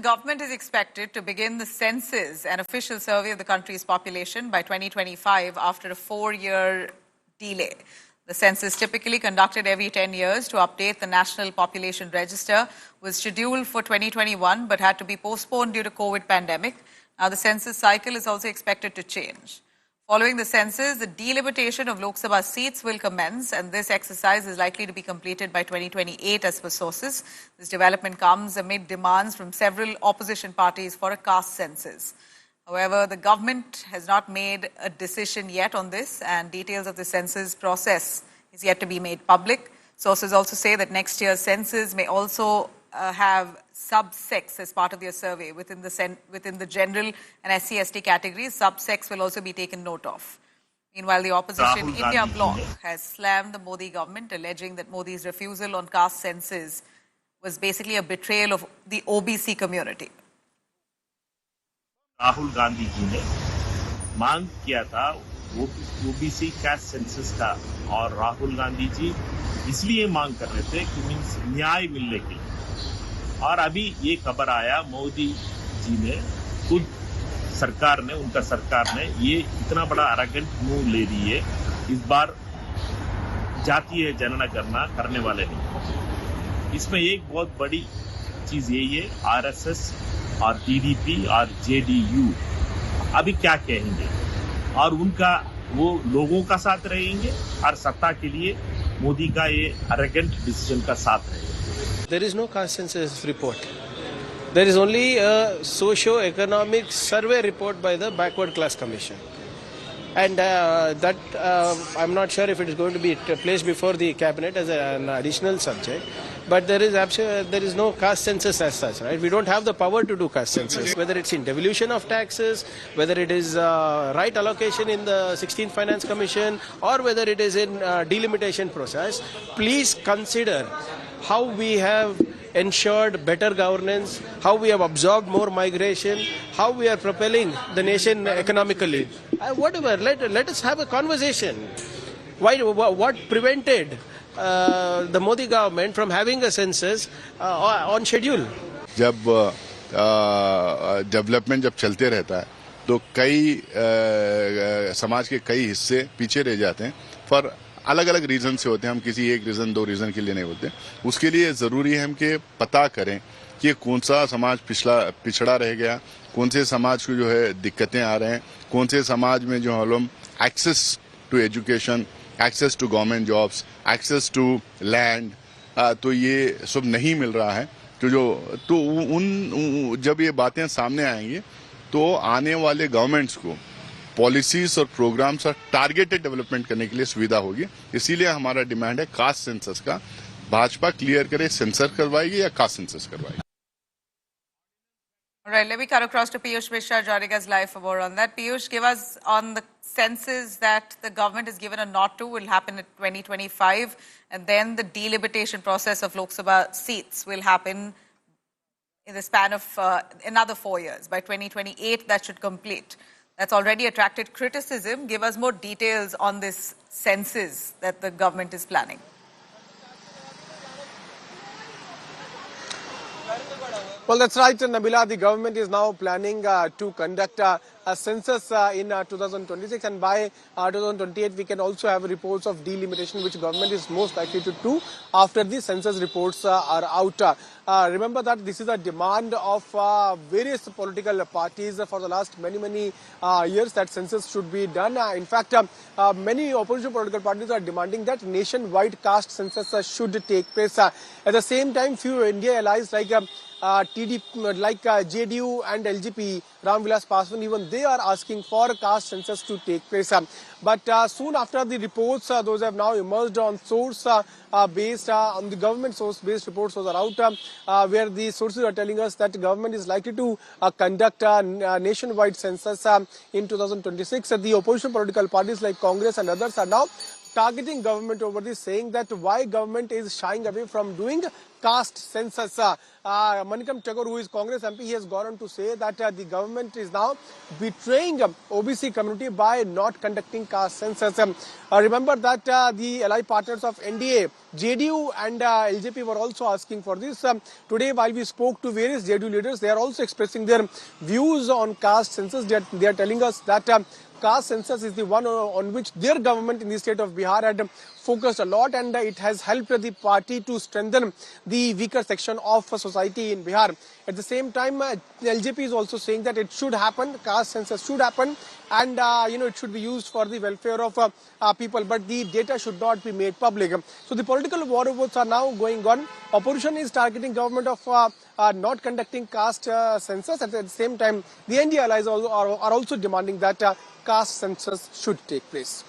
government is expected to begin the census, an official survey of the country's population, by 2025 after a 4-year delay. The census, typically conducted every 10 years to update the National Population Register, was scheduled for 2021 but had to be postponed due to COVID pandemic. Now the census cycle is also expected to change. Following the census, the delimitation of Lok Sabha seats will commence, and this exercise is likely to be completed by 2028 as per sources. This development comes amid demands from several opposition parties for a caste census. However, the government has not made a decision yet on this, and details of the census process is yet to be made public. Sources also say that next year's census may also have subsects as part of their survey within the general and SC/ST categories. Subsects will also be taken note of. Meanwhile, the opposition India bloc has slammed the Modi government, alleging that Modi's refusal on caste census was basically a betrayal of the OBC community. Rahul Gandhi ji ने मांग किया था OBC caste census का, और राहुल गांधी जी इसलिए मांग कर रहे थे कि मीन्स न्याय मिलने के लिए। और अभी ये खबर आया, मोदी जी ने खुद उनका सरकार ने ये इतना बड़ा अरेगेंट मूव ले ली है। इस बार जातीय जनगणना करने वाले नहीं। इसमें एक बहुत बड़ी चीज यही है, आरएसएस और टीडीपी और जेडीयू अभी क्या कहेंगे, और उनका वो लोगों का साथ रहेंगे और सत्ता के लिए मोदी का ये अरेगेंट डिसीजन का साथ रहेंगे। There is no caste census report. There is only a socio-economic survey report by the Backward Class Commission. And that I'm not sure if it is going to be placed before the cabinet as an additional subject. But there is no caste census as such, right? We don't have the power to do caste census. Whether it's in devolution of taxes, whether it is right allocation in the 16th Finance Commission, or whether it is in delimitation process, please consider how we have ensured better governance, how we have absorbed more migration, how we are propelling the nation economically. Whatever, let us have a conversation. What prevented the Modi government from having a census on schedule? जब development जब चलते रहता है तो कई समाज के कई हिस्से पीछे रह जाते हैं, पर अलग अलग रीजन से होते हैं। हम किसी एक रीजन दो रीजन के लिए नहीं होते। उसके लिए ज़रूरी है हम कि पता करें कि कौन सा समाज पिछड़ा रह गया, कौन से समाज को जो है दिक्कतें आ रहे हैं, कौन से समाज में जो हम access to education, access to government jobs, access to land, तो ये सब नहीं मिल रहा है। तो उन जब ये बातें सामने आएंगी तो आने वाले गवर्नमेंट्स को पॉलिसीज और प्रोग्राम्स और टारगेटेड डेवलपमेंट करने के लिए सुविधा होगी। इसीलिए हमारा डिमांड है कास्ट सेंसस का। भाजपा क्लियर करे, सेंसर करवाएगी या कास्ट सेंसस करवाएगी। All right, let me cut across to Piyush Mishra joining us live for more on that. Piyush, give us on the census that the government has given a nod to will happen in 2025, and then the delimitation process of Lok Sabha seats will happen in the span of another 4 years. By 2028, that should complete. That's already attracted criticism. Give us more details on this census that the government is planning. Well, that's right, Nabila. The government is now planning to conduct a census in 2026, and by 2028 we can also have reports of delimitation, which government is most likely to do after the census reports are out. Remember that this is a demand of various political parties for the last many years that census should be done. In fact, many opposition political parties are demanding that nationwide caste census should take place. At the same time, few India allies like JDU and LGP, Ram Vilas Paswan, even they are asking for caste census to take place. But soon after the reports, those have now emerged on source based, on the government source based reports are out, where the sources are telling us that the government is likely to conduct a nationwide census in 2026. The opposition political parties like Congress and others are now targeting government over this, saying that why government is shying away from doing caste census. Manikam Tagore, who is Congress MP, he has gone on to say that the government is now betraying OBC community by not conducting caste census. Remember that the ally partners of NDA, JDU and LJP were also asking for this. Today, while we spoke to various JDU leaders, they are also expressing their views on caste census. They are telling us that caste census is the one on which their government in the state of Bihar had focused a lot, and it has helped the party to strengthen the weaker section of society in Bihar. At the same time, LJP is also saying that it should happen, caste census should happen, and it should be used for the welfare of people, but the data should not be made public. So the political war votes are now going on. Opposition is targeting government of not conducting caste census. At the same time, the NDA allies are also demanding that caste census should take place.